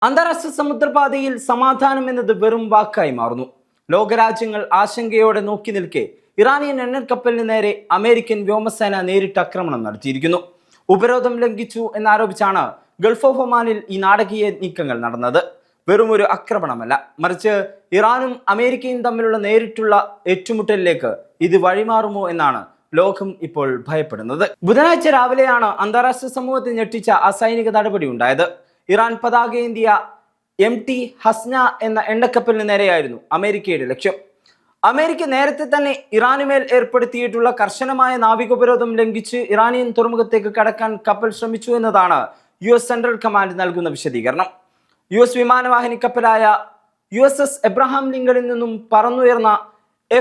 അന്താരാഷ്ട്ര സമുദ്രപാതയിൽ സമാധാനം എന്നത് വെറും വാക്കായി മാറുന്നു. ലോകരാജ്യങ്ങൾ ആശങ്കയോടെ നോക്കി നിൽക്കെ ഇറാനിയൻ എണ്ണക്കപ്പലിന് നേരെ അമേരിക്കൻ വ്യോമസേന നേരിട്ട് ആക്രമണം നടത്തിയിരിക്കുന്നു. ഉപരോധം ലംഘിച്ചു എന്നാരോപിച്ചാണ് ഗൾഫ് ഓഫ് ഒമാനിൽ ഈ നാടകീയ നീക്കങ്ങൾ നടന്നത്. വെറും ഒരു ആക്രമണമല്ല, മറിച്ച് ഇറാനും അമേരിക്കയും തമ്മിലുള്ള നേരിട്ടുള്ള ഏറ്റുമുട്ടലിലേക്ക് ഇത് വഴിമാറുമോ എന്നാണ് ലോകം ഇപ്പോൾ ഭയപ്പെടുന്നത്. ബുധനാഴ്ച രാവിലെയാണ് അന്താരാഷ്ട്ര സമൂഹത്തെ ഞെട്ടിച്ച അസൈനിക നടപടി ഉണ്ടായത്. ഇറാൻ പതാകയേന്തിയ MT ഹസ്ന എന്ന എണ്ണക്കപ്പലിന് നേരെയായിരുന്നു അമേരിക്കയുടെ ലക്ഷ്യം. അമേരിക്ക നേരത്തെ തന്നെ ഇറാനുമേൽ ഏർപ്പെടുത്തിയിട്ടുള്ള കർശനമായ നാവികോപരോധം ലംഘിച്ച് ഇറാനിയൻ തുറമുഖത്തേക്ക് കടക്കാൻ കപ്പൽ ശ്രമിച്ചു എന്നതാണ് US സെൻട്രൽ കമാൻഡ് നൽകുന്ന വിശദീകരണം. US വിമാനവാഹിനി കപ്പലായ USS എബ്രഹാം ലിങ്കണിൽ നിന്നും പറന്നുയർന്ന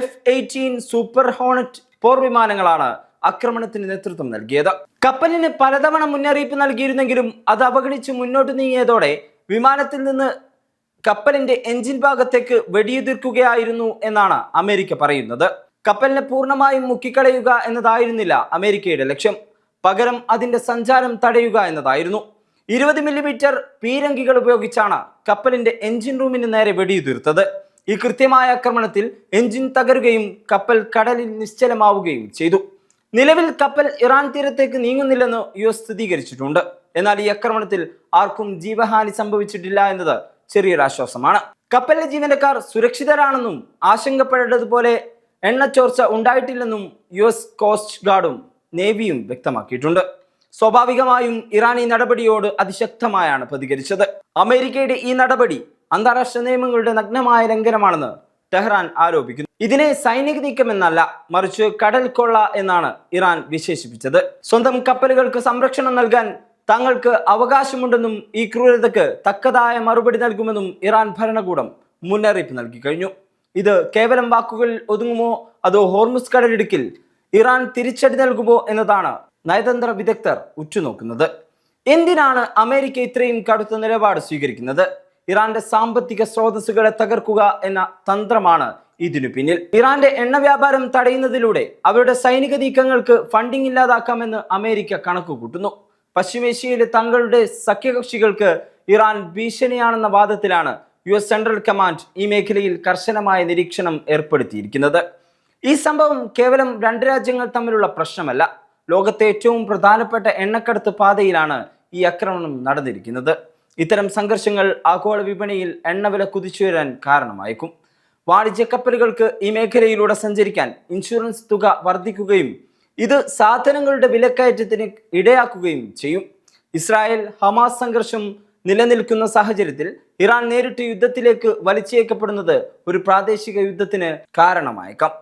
F-18 സൂപ്പർ ഹോണറ്റ് പോർ വിമാനങ്ങളാണ് ആക്രമണത്തിന് നേതൃത്വം നൽകിയത്. കപ്പലിന് പലതവണ മുന്നറിയിപ്പ് നൽകിയിരുന്നെങ്കിലും അത് അവഗണിച്ച് മുന്നോട്ട് നീങ്ങിയതോടെ വിമാനത്തിൽ നിന്ന് കപ്പലിന്റെ എഞ്ചിൻ ഭാഗത്തേക്ക് വെടിയുതിർക്കുകയായിരുന്നു എന്നാണ് അമേരിക്ക പറയുന്നത്. കപ്പലിനെ പൂർണ്ണമായും മുക്കിക്കളയുക എന്നതായിരുന്നില്ല അമേരിക്കയുടെ ലക്ഷ്യം, പകരം അതിന്റെ സഞ്ചാരം തടയുക എന്നതായിരുന്നു. 20 മില്ലിമീറ്റർ പീരങ്കികൾ ഉപയോഗിച്ചാണ് കപ്പലിന്റെ എഞ്ചിൻ റൂമിന് നേരെ വെടിയുതിർത്തത്. ഈ കൃത്യമായ ആക്രമണത്തിൽ എഞ്ചിൻ തകരുകയും കപ്പൽ കടലിൽ നിശ്ചലമാവുകയും ചെയ്തു. നിലവിൽ കപ്പൽ ഇറാൻ തീരത്തേക്ക് നീങ്ങുന്നില്ലെന്ന് US സ്ഥിരീകരിച്ചിട്ടുണ്ട്. എന്നാൽ ഈ ആക്രമണത്തിൽ ആർക്കും ജീവഹാനി സംഭവിച്ചിട്ടില്ല എന്നത് ചെറിയൊരു ആശ്വാസമാണ്. കപ്പലിലെ ജീവനക്കാർ സുരക്ഷിതരാണെന്നും ആശങ്കപ്പെടേണ്ടതുപോലെ എണ്ണച്ചോർച്ച ഉണ്ടായിട്ടില്ലെന്നും US കോസ്റ്റ് ഗാർഡും നേവിയും വ്യക്തമാക്കിയിട്ടുണ്ട്. സ്വാഭാവികമായും ഇറാൻ ഈ നടപടിയോട് അതിശക്തമായാണ് പ്രതികരിച്ചത്. അമേരിക്കയുടെ ഈ നടപടി അന്താരാഷ്ട്ര നിയമങ്ങളുടെ നഗ്നമായ ലംഘനമാണെന്ന് ടെഹ്റാൻ ആരോപിക്കുന്നു. ഇതിനെ സൈനിക നീക്കമെന്നല്ല, മറിച്ച് കടൽ കൊള്ള എന്നാണ് ഇറാൻ വിശേഷിപ്പിച്ചത്. സ്വന്തം കപ്പലുകൾക്ക് സംരക്ഷണം നൽകാൻ തങ്ങൾക്ക് അവകാശമുണ്ടെന്നും ഈ ക്രൂരതയ്ക്ക് തക്കതായ മറുപടി നൽകുമെന്നും ഇറാൻ ഭരണകൂടം മുന്നറിയിപ്പ് നൽകി കഴിഞ്ഞു. ഇത് കേവലം വാക്കുകളിൽ ഒതുങ്ങുമോ അതോ ഹോർമുസ് കടലിടുക്കിൽ ഇറാൻ തിരിച്ചടി നൽകുമോ എന്നതാണ് നയതന്ത്ര വിദഗ്ധർ ഉറ്റുനോക്കുന്നത്. എന്തിനാണ് അമേരിക്ക ഇത്രയും കടുത്ത നിലപാട് സ്വീകരിക്കുന്നത്? ഇറാന്റെ സാമ്പത്തിക സ്രോതസ്സുകളെ തകർക്കുക എന്ന തന്ത്രമാണ് ഇതിനു പിന്നിൽ. ഇറാന്റെ എണ്ണ വ്യാപാരം തടയുന്നതിലൂടെ അവരുടെ സൈനിക നീക്കങ്ങൾക്ക് ഫണ്ടിംഗ് ഇല്ലാതാക്കാമെന്ന് അമേരിക്ക കണക്ക് കൂട്ടുന്നു. പശ്ചിമേഷ്യയിലെ തങ്ങളുടെ സഖ്യകക്ഷികൾക്ക് ഇറാൻ ഭീഷണിയാണെന്ന വാദത്തിലാണ് US സെൻട്രൽ കമാൻഡ് ഈ മേഖലയിൽ കർശനമായ നിരീക്ഷണം ഏർപ്പെടുത്തിയിരിക്കുന്നത്. ഈ സംഭവം കേവലം രണ്ട് രാജ്യങ്ങൾ തമ്മിലുള്ള പ്രശ്നമല്ല, ലോകത്തെ ഏറ്റവും പ്രധാനപ്പെട്ട എണ്ണക്കടത്ത് പാതയിലാണ് ഈ ആക്രമണം നടന്നിരിക്കുന്നത്. ഇത്തരം സംഘർഷങ്ങൾ ആഗോള വിപണിയിൽ എണ്ണവില കുതിച്ചുയരാൻ കാരണമായേക്കും. വാണിജ്യ കപ്പലുകൾക്ക് ഈ മേഖലയിലൂടെ സഞ്ചരിക്കാൻ ഇൻഷുറൻസ് തുക വർദ്ധിക്കുകയും ഇത് സാധനങ്ങളുടെ വിലക്കയറ്റത്തിന് ഇടയാക്കുകയും ചെയ്യും. ഇസ്രായേൽ ഹമാസ് സംഘർഷം നിലനിൽക്കുന്ന സാഹചര്യത്തിൽ ഇറാൻ നേരിട്ട് യുദ്ധത്തിലേക്ക് വലിച്ചേക്കപ്പെടുന്നത് ഒരു പ്രാദേശിക യുദ്ധത്തിന് കാരണമായേക്കാം.